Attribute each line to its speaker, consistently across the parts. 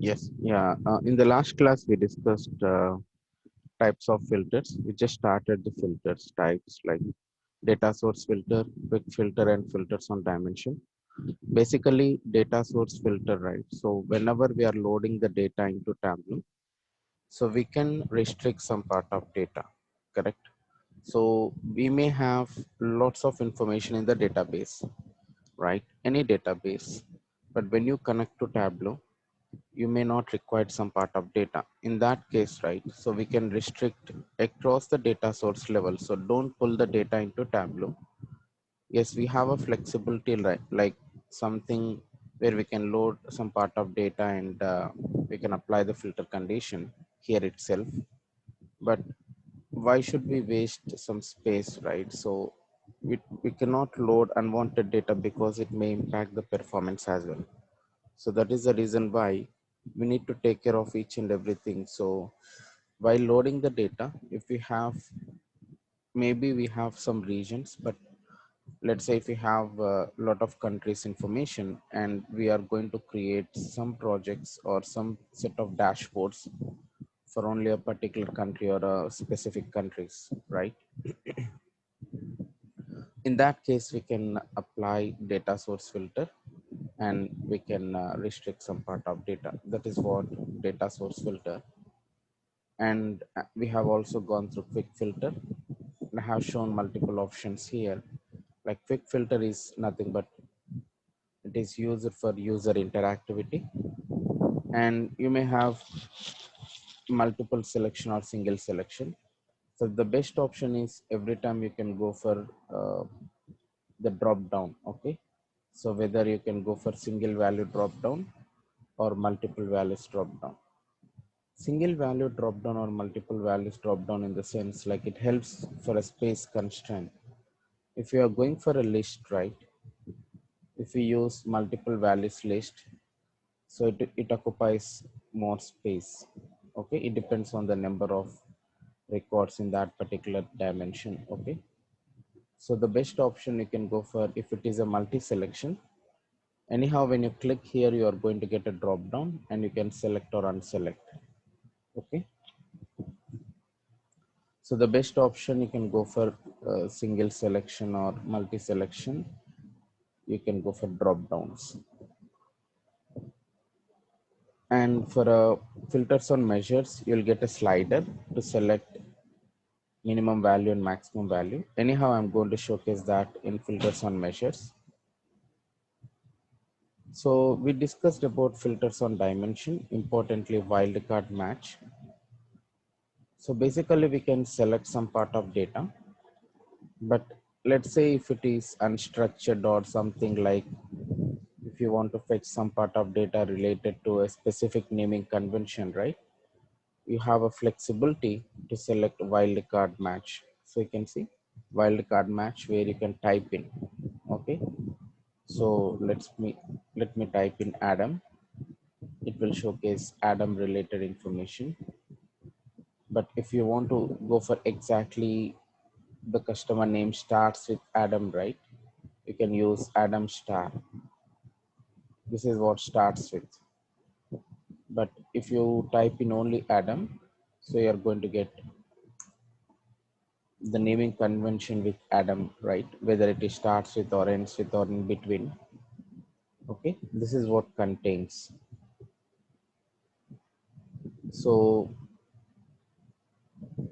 Speaker 1: Yes, yeah. In the last class, we discussed types of filters. We just started the filters types like data source filter, quick filter, and filters on dimension. Basically, data source filter, right? So whenever we are loading the data into Tableau, so we can restrict some part of data, correct? So we may have lots of information in the database, right? Any database, but when you connect to Tableau, you may not require some part of data in that case, right? So we can restrict across the data source level, so don't pull the data into Tableau. Yes, we have a flexibility, right? Like something where we can load some part of data and we can apply the filter condition here itself. But why should we waste some space, right? So we cannot load unwanted data because it may impact the performance as well. So that is the reason why we need to take care of each and everything. So while loading the data, if we have, maybe we have some regions, but let's say if we have a lot of countries information and we are going to create some projects or some set of dashboards for only a particular country or a specific countries, right? In that case, we can apply data source filter and we can restrict some part of data. That is what data source filter. And we have also gone through quick filter. I have shown multiple options here. Like quick filter is nothing but it is used for user interactivity, and you may have multiple selection or single selection. So the best option is every time you can go for the drop down. Okay, so whether you can go for single value drop down or multiple values drop down. Single value drop down or multiple values drop down in the sense like it helps for a space constraint. If you are going for a list, right? If we use multiple values list, so it occupies more space. Okay, it depends on the number of records in that particular dimension. Okay, so the best option you can go for if it is a multi selection. Anyhow, when you click here, you are going to get a drop down and you can select or unselect. Okay, so the best option you can go for single selection or multi selection. You can go for drop downs. And for filters on measures, you'll get a slider to select minimum value and maximum value. Anyhow, I'm going to showcase that in filters on measures. So we discussed about filters on dimension, importantly wildcard match. So basically we can select some part of data, but let's say if it is unstructured or something like if you want to fetch some part of data related to a specific naming convention, right? You have a flexibility to select wildcard match. So you can see wildcard match where you can type in. Okay, so let me type in Adam. It will showcase Adam related information. But if you want to go for exactly the customer name starts with Adam, right? You can use Adam star. This is what starts with. But if you type in only Adam, so you're going to get the naming convention with Adam, right? Whether it starts with or ends with or in between. Okay, this is what contains. So,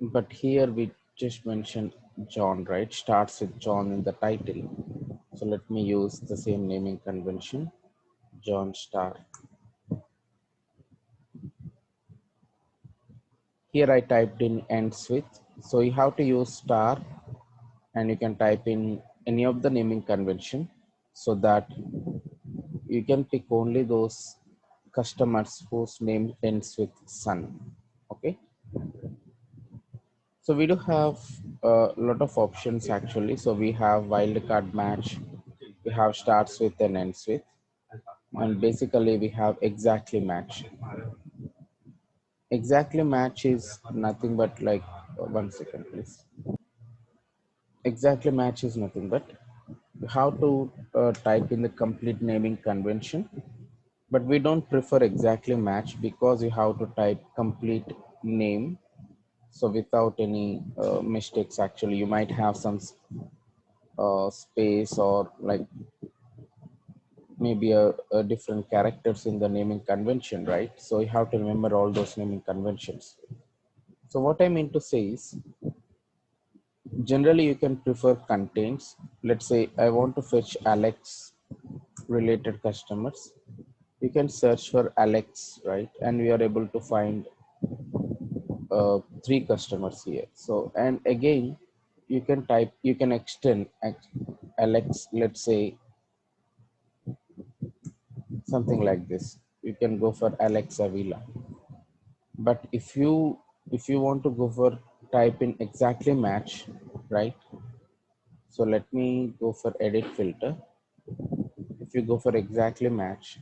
Speaker 1: but here we just mentioned John, right? Starts with John in the title. So let me use the same naming convention, John Star. Here I typed in ends with. So you have to use star and you can type in any of the naming convention so that you can pick only those customers whose name ends with son. Okay, so we do have a lot of options actually. So we have wildcard match, we have starts with and ends with, and basically we have exactly match. Exactly match is nothing but like 1 second please. Exactly match is nothing but you have to type in the complete naming convention, but we don't prefer exactly match because you have to type complete name. So without any mistakes, actually, you might have some space or like maybe a different characters in the naming convention, right? So you have to remember all those naming conventions. So what I mean to say is, generally you can prefer contains. Let's say I want to fetch Alex related customers. You can search for Alex, right? And we are able to find three customers here. So, and again, you can type, you can extend Alex, let's say something like this. You can go for Alex Avila. But if you want to go for type in exactly match, right? So let me go for edit filter. If you go for exactly match,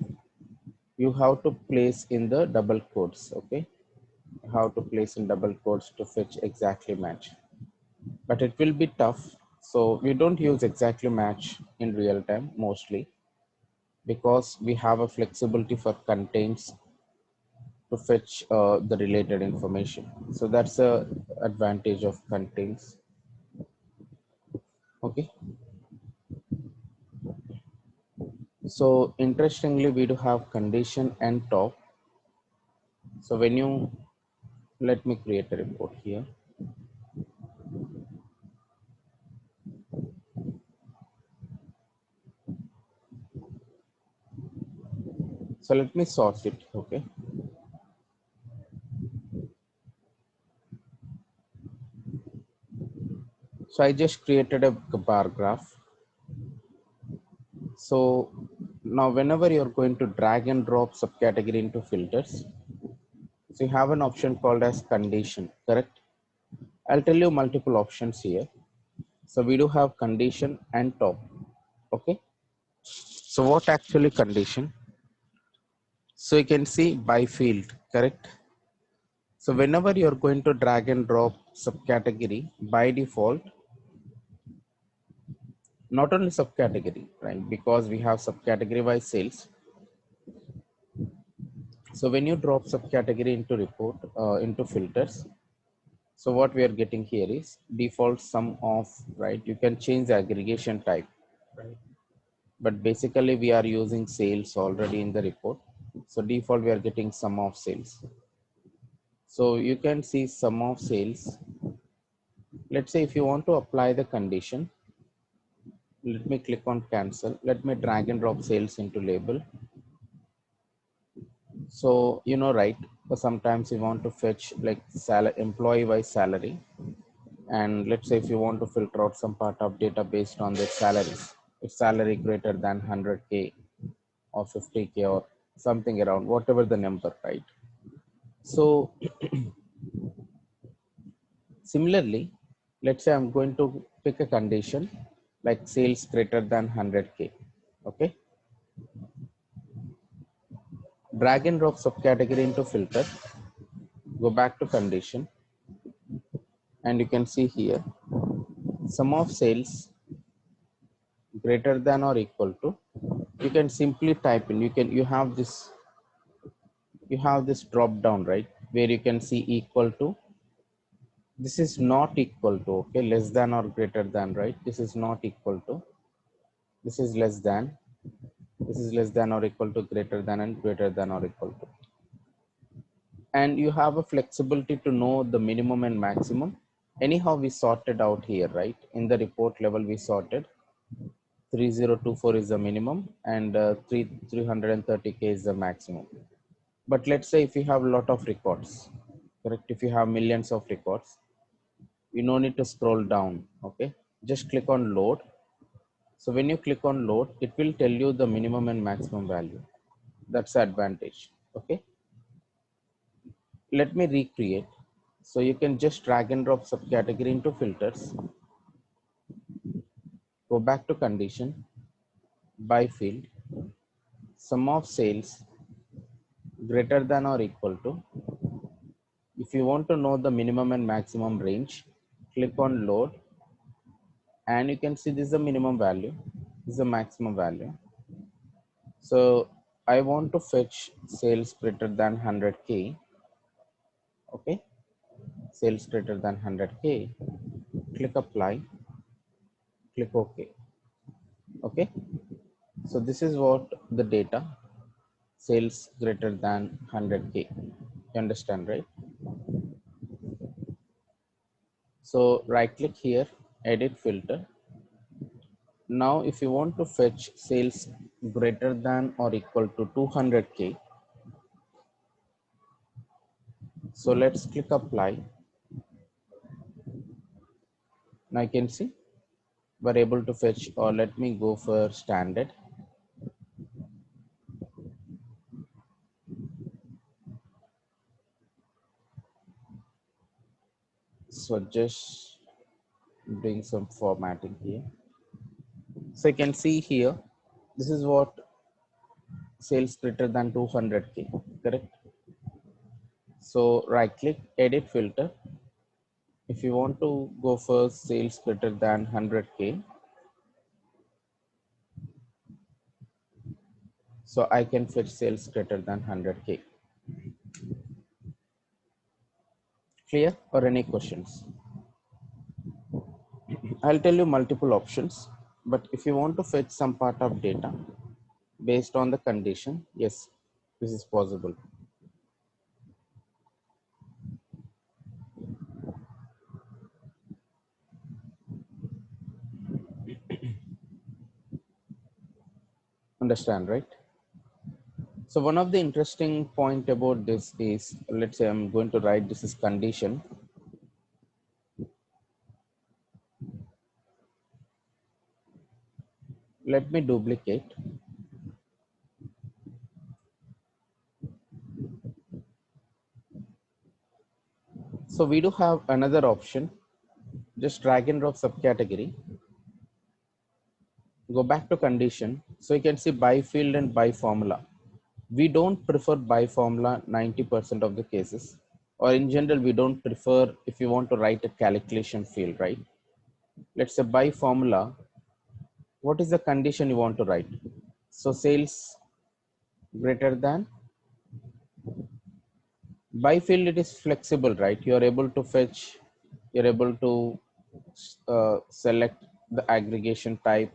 Speaker 1: you have to place in the double quotes, okay? You have to place in double quotes to fetch exactly match. But it will be tough. So we don't use exactly match in real time mostly because we have a flexibility for contains to fetch the related information. So that's a advantage of contains. Okay. So interestingly, we do have condition and top. So when you, let me create a report here. So let me sort it. Okay. So I just created a bar graph. So now whenever you're going to drag and drop subcategory into filters, so you have an option called as condition, correct? I'll tell you multiple options here. So we do have condition and top. Okay. So what actually condition? So you can see by field, correct? So whenever you're going to drag and drop subcategory by default, not only subcategory, right? Because we have subcategory by sales. So when you drop subcategory into report, into filters, so what we are getting here is default sum of, right? You can change the aggregation type, right? But basically we are using sales already in the report. So default we are getting sum of sales. So you can see sum of sales. Let's say if you want to apply the condition, let me click on cancel. Let me drag and drop sales into label. So, right, but sometimes you want to fetch like employee wise salary. And let's say if you want to filter out some part of data based on their salaries, if salary greater than 100K or 50K or something around, whatever the number, right? So similarly, let's say I'm going to pick a condition like sales greater than 100K. Okay. Drag and drop subcategory into filter, go back to condition, and you can see here sum of sales greater than or equal to. You can simply type in, you have this drop down, right, where you can see equal to. This is not equal to, okay, less than or greater than, right? This is not equal to, this is less than, this is less than or equal to, greater than, and greater than or equal to. And you have a flexibility to know the minimum and maximum. Anyhow, we sorted out here, right? In the report level we sorted 3024 is the minimum, and 330K is the maximum. But let's say if you have a lot of records, correct? If you have millions of records, you no need to scroll down. Okay, just click on load. So when you click on load, it will tell you the minimum and maximum value. That's the advantage. Okay, let me recreate. So you can just drag and drop subcategory into filters, go back to condition, by field, sum of sales greater than or equal to. If you want to know the minimum and maximum range, click on load, and you can see this is the minimum value, this is the maximum value. So I want to fetch sales greater than 100K. Okay, sales greater than 100K. Click apply, click OK. Okay, so this is what the data, sales greater than 100K. You understand, right? So right click here, edit filter. Now if you want to fetch sales greater than or equal to 200K, so let's click apply. Now I can see we're able to fetch, or let me go for standard. So just doing some formatting here. So you can see here, this is what sales greater than 200K, correct? So right click, edit filter. If you want to go for sales greater than 100K, so I can fetch sales greater than 100K. Clear, or any questions? I'll tell you multiple options, but if you want to fetch some part of data based on the condition, yes, this is possible. Understand, right? So one of the interesting point about this is, let's say I'm going to write this is condition. Let me duplicate. So we do have another option. Just drag and drop subcategory. Go back to condition. So you can see by field and by formula. We don't prefer by formula 90% of the cases, or in general, we don't prefer if you want to write a calculation field, right? Let's say by formula, what is the condition you want to write? So sales greater than, by field it is flexible, right? You are able to fetch, you're able to select the aggregation type,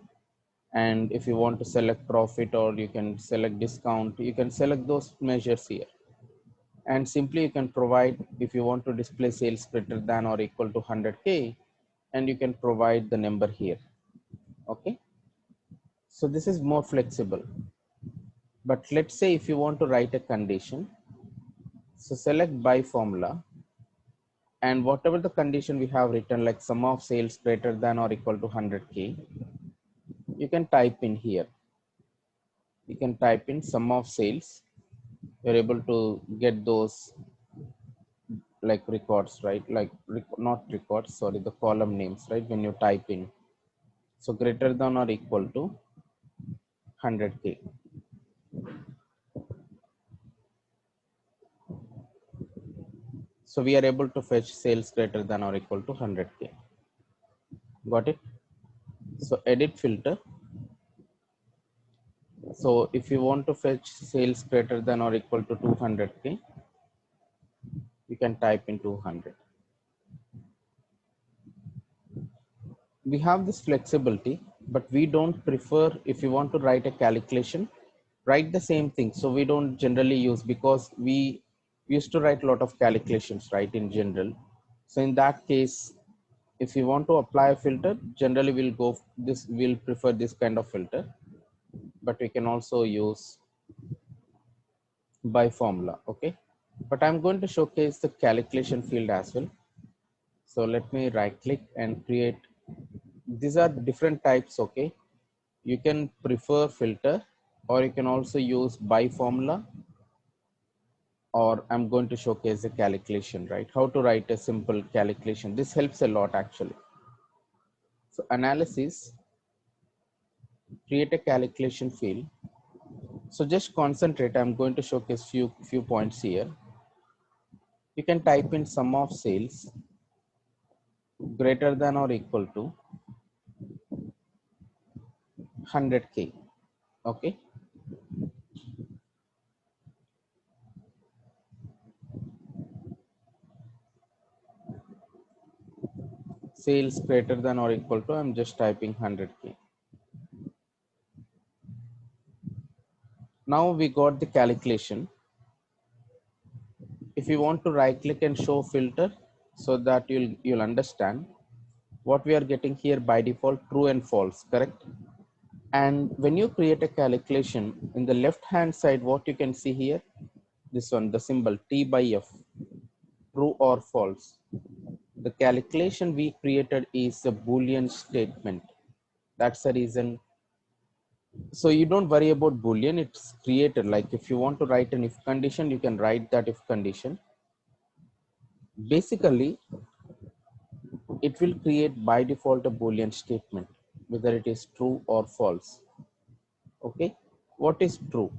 Speaker 1: and if you want to select profit or you can select discount, you can select those measures here, and simply you can provide, if you want to display sales greater than or equal to 100K, and you can provide the number here. Okay, so this is more flexible. But let's say if you want to write a condition, so select by formula, and whatever the condition we have written, like sum of sales greater than or equal to 100K, you can type in here. You can type in sum of sales. You're able to get those like records, right? Like not records, sorry, the column names, right? When you type in, so greater than or equal to 100K. So we are able to fetch sales greater than or equal to 100K. Got it? So edit filter. So if you want to fetch sales greater than or equal to 200K, you can type in 200. We have this flexibility, but we don't prefer, if you want to write a calculation, write the same thing. So we don't generally use, because we used to write a lot of calculations, right, in general. So in that case, if you want to apply a filter, generally we'll prefer this kind of filter, but we can also use by formula. Okay, but I'm going to showcase the calculation field as well. So let me right click and create. These are different types. Okay, you can prefer filter, or you can also use by formula, or I'm going to showcase the calculation, right? How to write a simple calculation. This helps a lot actually. So analysis, create a calculation field. So just concentrate. I'm going to showcase few points here. You can type in sum of sales greater than or equal to 100K. Okay. sales greater than or equal to, I'm just typing 100K. Now we got the calculation. If you want to right click and show filter, so that you'll understand what we are getting here by default, true and false, correct? And when you create a calculation, in the left hand side, what you can see here, this one, the symbol T by F, true or false. The calculation we created is a Boolean statement. That's the reason. So you don't worry about Boolean, it's created. Like if you want to write an if condition, you can write that if condition. Basically, it will create by default a Boolean statement, whether it is true or false. Okay, what is true?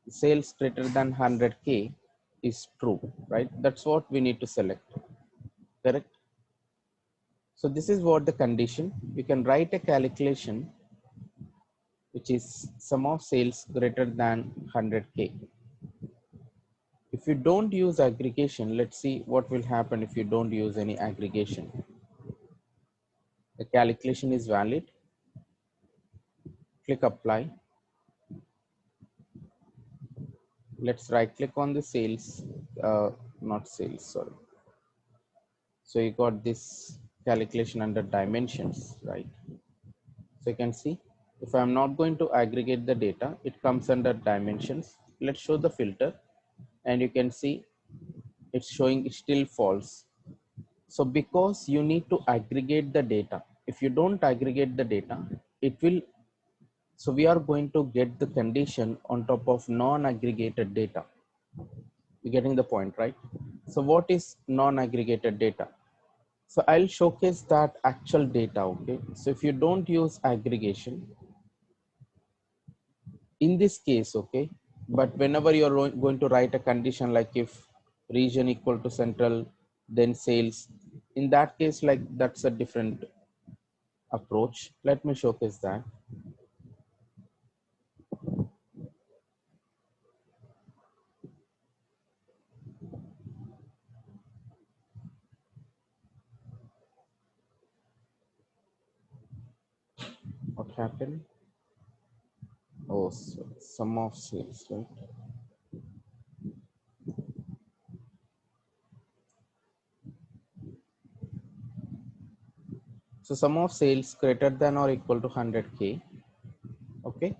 Speaker 1: Sales greater than 100K is true, right? That's what we need to select, correct? So this is what the condition. We can write a calculation which is sum of sales greater than 100K. If you don't use aggregation, let's see what will happen if you don't use any aggregation. The calculation is valid. Click apply. Let's right click on the sales, not sales, sorry. So you got this calculation under dimensions, right? So you can see if I'm not going to aggregate the data, it comes under dimensions. Let's show the filter and you can see it's showing still false. So because you need to aggregate the data, if you don't aggregate the data, it will, so we are going to get the condition on top of non-aggregated data. You're getting the point, right? So what is non-aggregated data? So I'll showcase that actual data, okay? So if you don't use aggregation, in this case, okay, but whenever you're going to write a condition like if region equal to central, then sales, in that case, like that's a different approach. Let me showcase that. What happened? Oh, so sum of sales, right? So sum of sales greater than or equal to 100K. Okay.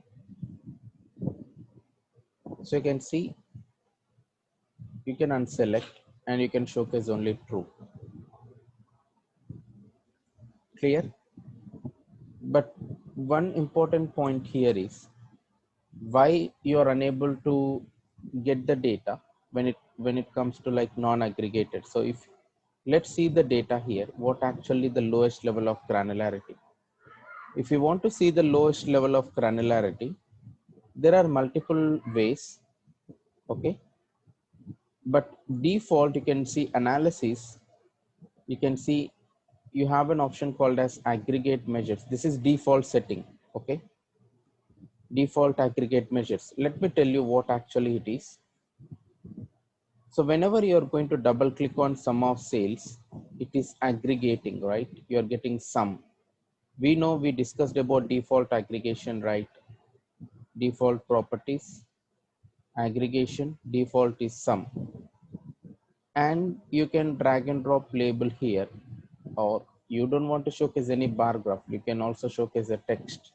Speaker 1: So you can see, you can unselect and you can showcase only true. Clear? But one important point here is why you are unable to get the data when it comes to like non-aggregated. So if let's see the data here, what actually the lowest level of granularity. If you want to see the lowest level of granularity, there are multiple ways, okay? But default, you can see analysis, you can see you have an option called as aggregate measures. This is default setting, okay? Default aggregate measures. Let me tell you what actually it is. So whenever you're going to double click on sum of sales, it is aggregating, right? You're getting sum. We know we discussed about default aggregation, right? Default properties, aggregation, default is sum. And you can drag and drop label here, or you don't want to showcase any bar graph, you can also showcase a text,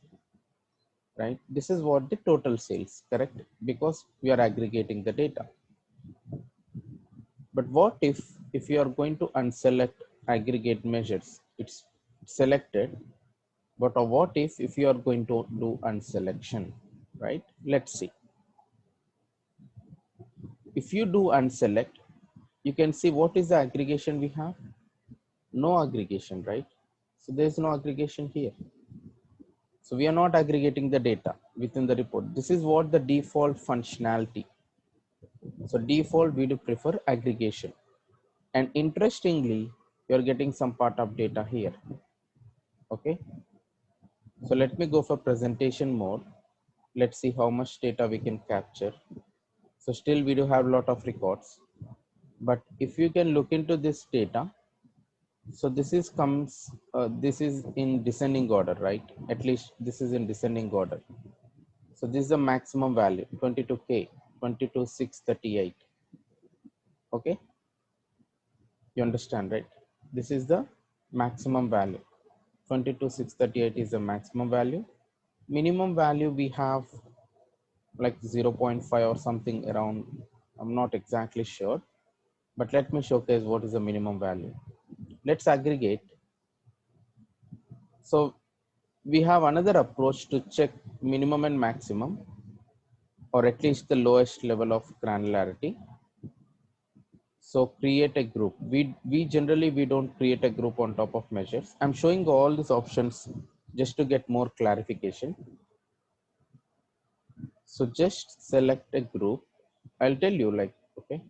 Speaker 1: right? This is what the total sales, correct? Because we are aggregating the data. But what if you are going to unselect aggregate measures, it's selected, but what if you are going to do unselection, right? Let's see. If you do unselect, you can see what is the aggregation we have. No aggregation, right? So there's no aggregation here. So we are not aggregating the data within the report. This is what the default functionality. So default, we do prefer aggregation. And interestingly, you're getting some part of data here. Okay. So let me go for presentation mode. Let's see how much data we can capture. So still we do have a lot of records. But if you can look into this data, So this is this is in descending order, right? At least this is in descending order. So this is the maximum value 22K, 22,638. Okay, you understand, right? This is the maximum value. 22,638 is the maximum value. Minimum value we have like 0.5 or something around. I'm not exactly sure, but let me showcase what is the minimum value. Let's aggregate. So we have another approach to check minimum and maximum, or at least the lowest level of granularity. So create a group. We generally we don't create a group on top of measures. I'm showing all these options just to get more clarification. So just select a group. I'll tell you, like, okay,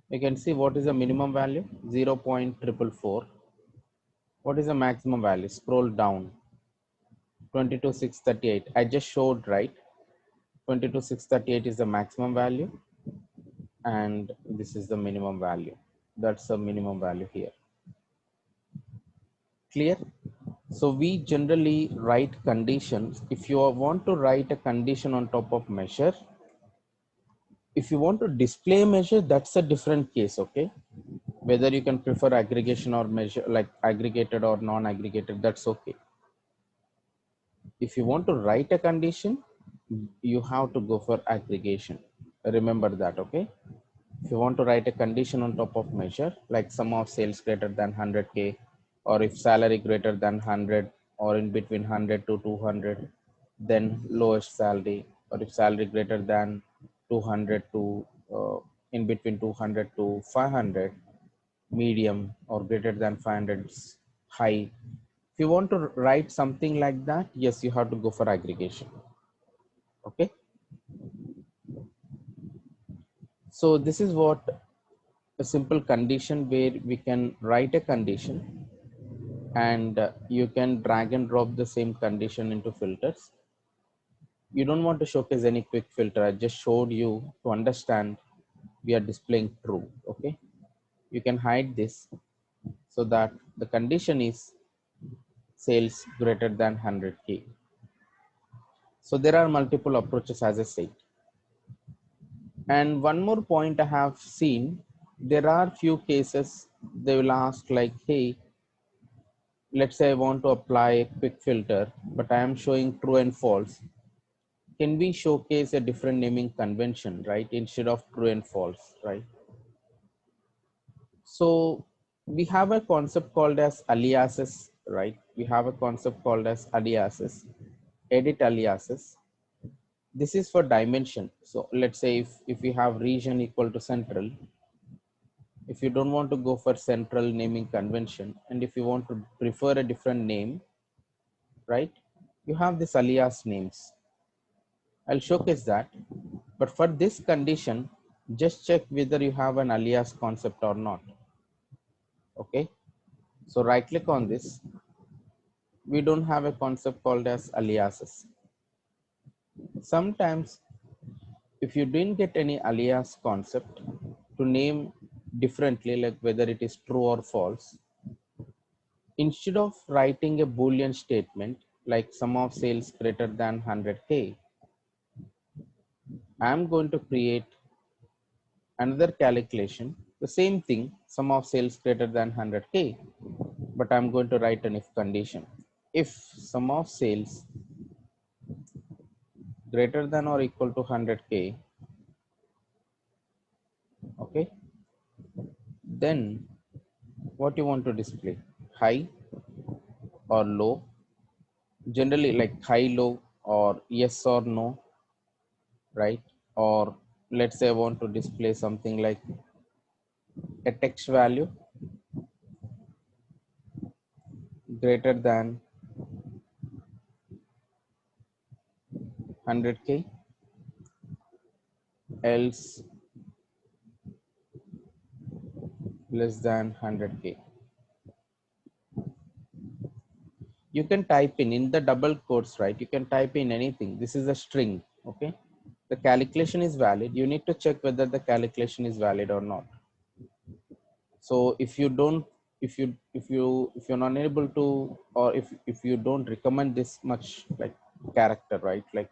Speaker 1: you can see what is the minimum value, 0.444. What is the maximum value? Scroll down, 22,638. I just showed, right? 22,638 is the maximum value, and this is the minimum value. That's the minimum value here. Clear? So we generally write conditions. If you want to write a condition on top of measure, if you want to display a measure, that's a different case. Okay, whether you can prefer aggregation or measure, like aggregated or non-aggregated, that's okay. If you want to write a condition, you have to go for aggregation. Remember that. Okay, if you want to write a condition on top of measure, like sum of sales greater than 100K, or if salary greater than 100, or in between 100 to 200, then lowest salary, or if salary greater than 200 to in between 200 to 500, medium, or greater than 500, high. If you want to write something like that, yes, you have to go for aggregation. Okay, so this is what a simple condition where we can write a condition, and you can drag and drop the same condition into filters. You don't want to showcase any quick filter. I just showed you to understand we are displaying true. Okay, you can hide this so that the condition is sales greater than 100K. So there are multiple approaches, as I said. And one more point I have seen, there are few cases they will ask like, hey, let's say I want to apply a quick filter, but I am showing true and false. Can we showcase a different naming convention, right? Instead of true and false, right? So we have a concept called as aliases, right? We have a concept called as aliases, edit aliases. This is for dimension. So let's say if we have region equal to central, if you don't want to go for central naming convention, and if you want to prefer a different name, right? You have this alias names. I'll showcase that. But for this condition, just check whether you have an alias concept or not. Okay. So right click on this. We don't have a concept called as aliases. Sometimes if you didn't get any alias concept to name differently, like whether it is true or false, instead of writing a Boolean statement like sum of sales greater than 100K, I'm going to create another calculation, the same thing, sum of sales greater than 100K, but I'm going to write an if condition. If sum of sales greater than or equal to 100K, okay, then what you want to display, high or low, generally like high, low, or yes or no, right? Or let's say I want to display something like a text value greater than 100K, else less than 100K. You can type in the double quotes, right? You can type in anything. This is a string. Okay, the calculation is valid. You need to check whether the calculation is valid or not. So if you don't if you're not able to, or if you don't recommend this much like character, right, like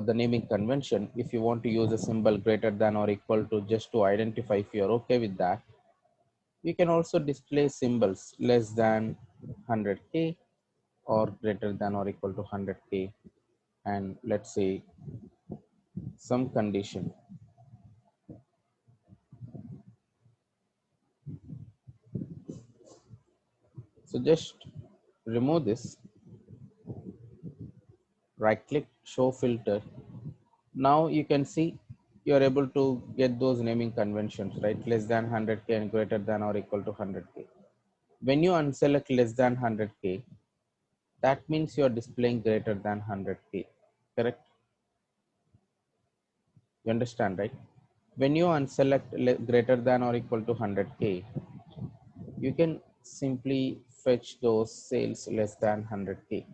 Speaker 1: the naming convention, if you want to use a symbol greater than or equal to just to identify if you're okay with that, you can also display symbols less than 100k or greater than or equal to 100k, and let's say some condition. So just remove this, right click, show filter. Now you can see you're able to get those naming conventions, right? Less than 100k and greater than or equal to 100k. When you unselect less than 100k, that means you're displaying greater than 100k, correct? You understand, right? When you unselect greater than or equal to 100k, you can simply fetch those sales less than 100k.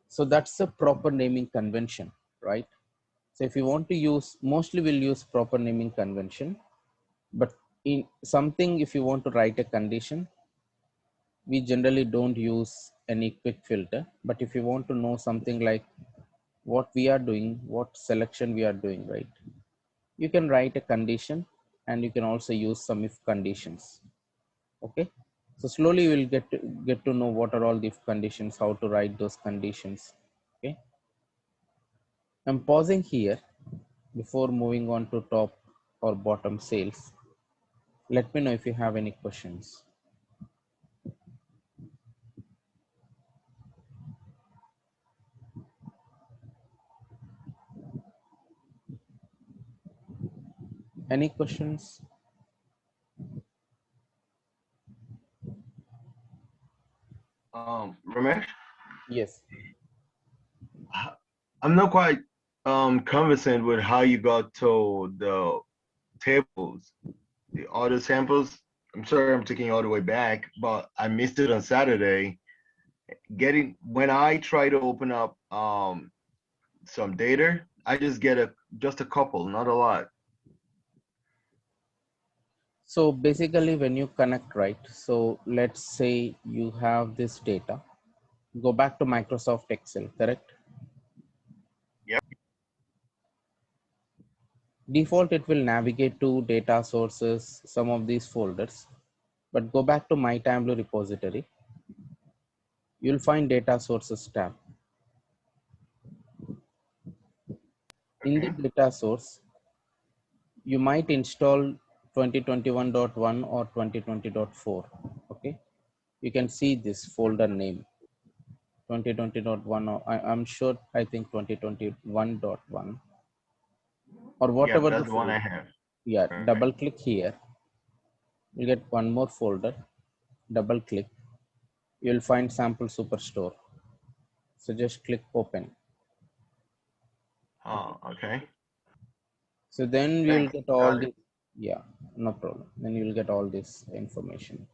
Speaker 1: So that's the proper naming convention, right? So if you want to use, mostly we'll use proper naming convention, but in something, if you want to write a condition, we generally don't use any quick filter. But if you want to know something like what we are doing, what selection we are doing, right, you can write a condition, and you can also use some if conditions. Okay, so slowly you will get to know what are all the if conditions, how to write those conditions. Okay, I'm pausing here before moving on to top or bottom sales. Let me know if you have any questions. Any questions?
Speaker 2: Ramesh,
Speaker 1: Yes.
Speaker 2: I'm not quite conversant with how you got to the tables, the auto samples. I'm sorry I'm taking you all the way back, but I missed it on Saturday. Getting when I try to open up some data, I just get just a couple, not a lot.
Speaker 1: So basically when you connect, right? So let's say you have this data. Go back to Microsoft Excel, correct?
Speaker 2: Yep.
Speaker 1: Default, it will navigate to data sources, some of these folders. But go back to My Tableau repository. You'll find data sources tab. In the
Speaker 2: Okay.
Speaker 1: data source, you might install 2021.1 or 2020.4. Okay, you can see this folder name 2020.1, or I'm sure, I think 2021.1 or
Speaker 2: Yeah,
Speaker 1: whatever the
Speaker 2: that's the one I
Speaker 1: folder.
Speaker 2: have.
Speaker 1: Yeah,
Speaker 2: Right.
Speaker 1: double click here. You'll get one more folder. Double click. You'll find sample superstore. So just click open. Okay.
Speaker 2: Okay.
Speaker 1: So then we will
Speaker 2: Thanks.
Speaker 1: get all
Speaker 2: Got it.
Speaker 1: the, yeah, no problem. Then you will get all this information.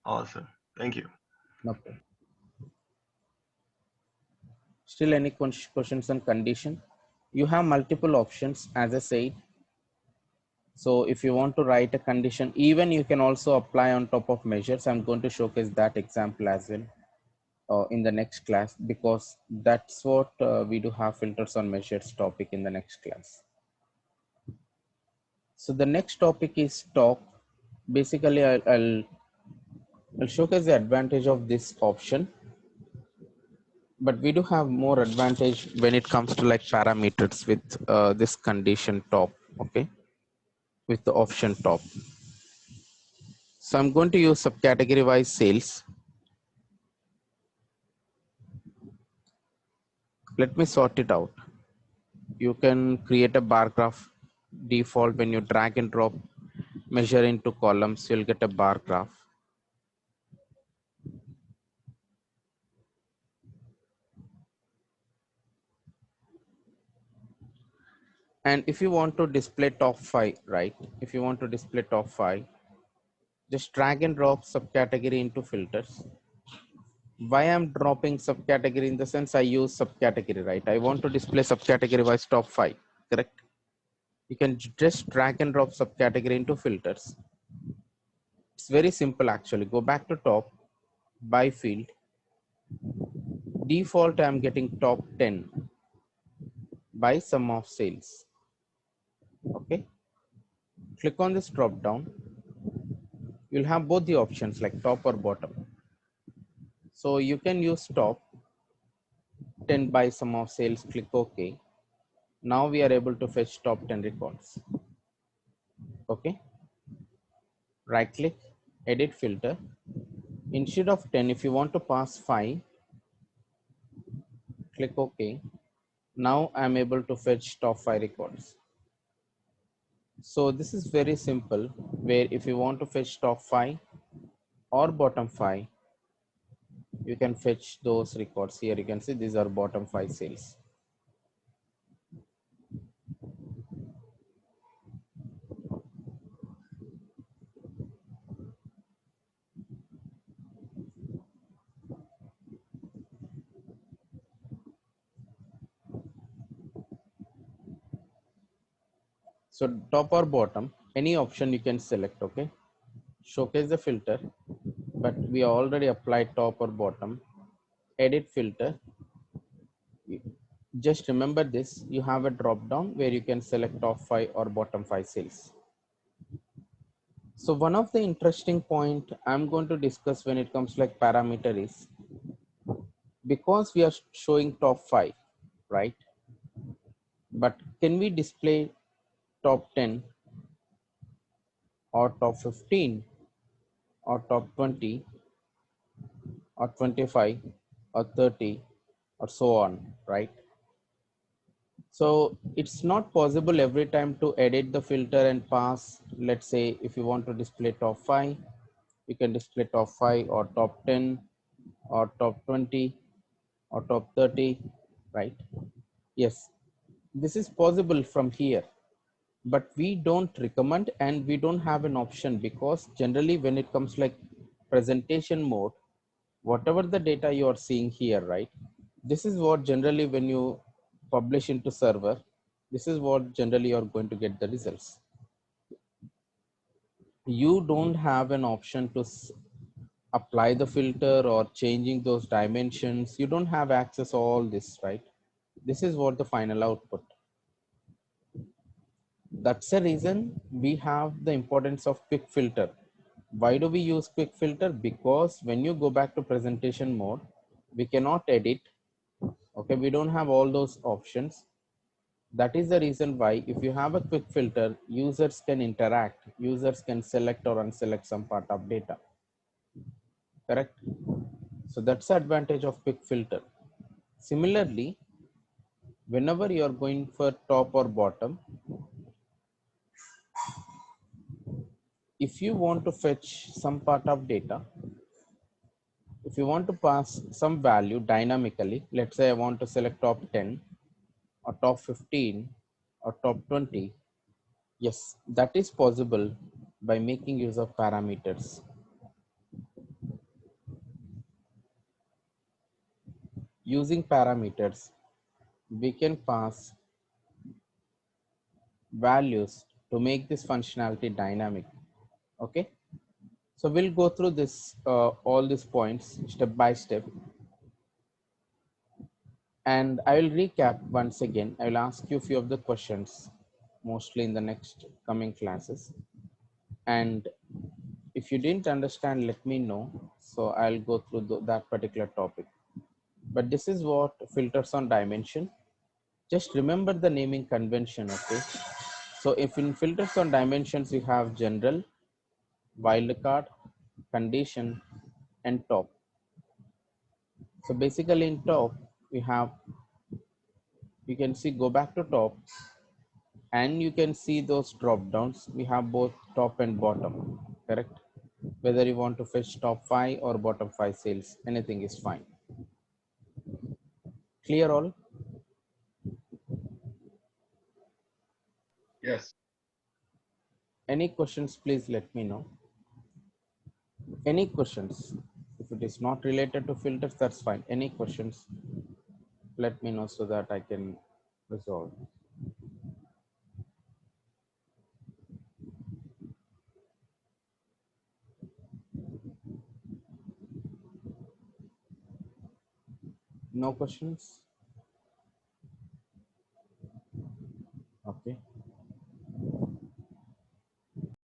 Speaker 2: Awesome. Thank you.
Speaker 1: No problem. Still any questions on condition? You have multiple options, as I said. So if you want to write a condition, even you can also apply on top of measures. I'm going to showcase that example as well in the next class, because that's what we do have filters on measures topic in the next class. So the next topic is talk. Basically, I'll showcase the advantage of this option, but we do have more advantage when it comes to like parameters with this condition top. Okay, with the option top. So I'm going to use subcategory wise sales. Let me sort it out. You can create a bar graph. Default, when you drag and drop measure into columns, you'll get a bar graph. And if you want to display top 5, right, if you want to display top 5, just drag and drop subcategory into filters. Why I'm dropping subcategory? In the sense, I use subcategory, right? I want to display subcategory wise top 5, correct? You can just drag and drop subcategory into filters. It's very simple actually. Go back to top, by field. Default, I'm getting top 10 by sum of sales. Okay. Click on this drop down. You'll have both the options like top or bottom. So you can use top 10 by sum of sales, click OK. Now we are able to fetch top 10 records. Okay. Right click, edit filter. Instead of 10, if you want to pass 5, click OK. Now I'm able to fetch top 5 records. So this is very simple, where if you want to fetch top 5 or bottom 5, you can fetch those records. Here you can see these are bottom 5 sales. So top or bottom, any option you can select. Okay. Showcase the filter, but we already applied top or bottom. Edit filter. Just remember this, you have a drop down where you can select top 5 or bottom 5 sales. So one of the interesting point I'm going to discuss when it comes like parameter is, because we are showing top 5, right? But can we display top 10 or top 15 or top 20 or 25 or 30 or so on, right? So it's not possible every time to edit the filter and pass. Let's say if you want to display top 5, you can display top 5 or top 10 or top 20 or top 30, right? Yes, this is possible from here, but we don't recommend and we don't have an option, because generally when it comes like presentation mode, whatever the data you are seeing here, right? This is what generally when you publish into server, this is what generally you're going to get the results. You don't have an option to apply the filter or changing those dimensions. You don't have access to all this, right? This is what the final output. That's the reason we have the importance of quick filter. Why do we use quick filter? Because when you go back to presentation mode, we cannot edit. Okay, we don't have all those options. That is the reason why if you have a quick filter, users can interact, users can select or unselect some part of data. Correct? So that's the advantage of quick filter. Similarly, whenever you are going for top or bottom, if you want to fetch some part of data, if you want to pass some value dynamically, let's say I want to select top 10 or top 15 or top 20. Yes, that is possible by making use of parameters. Using parameters, we can pass values to make this functionality dynamic. Okay, so we'll go through this all these points step by step, and I will recap once again. I will ask you a few of the questions mostly in the next coming classes, and if you didn't understand, let me know, so I'll go through that particular topic. But this is what filters on dimension. Just remember the naming convention. Okay, so if in filters on dimensions you have general, wildcard, condition, and top. So basically in top we have, you can see, go back to top and you can see those drop downs. We have both top and bottom. Correct? Whether you want to fetch top 5 or bottom 5 sales, anything is fine. Clear all?
Speaker 2: Yes.
Speaker 1: Any questions, please let me know. Any questions? If it is not related to filters, that's fine. Any questions, let me know so that I can resolve. No questions? Okay.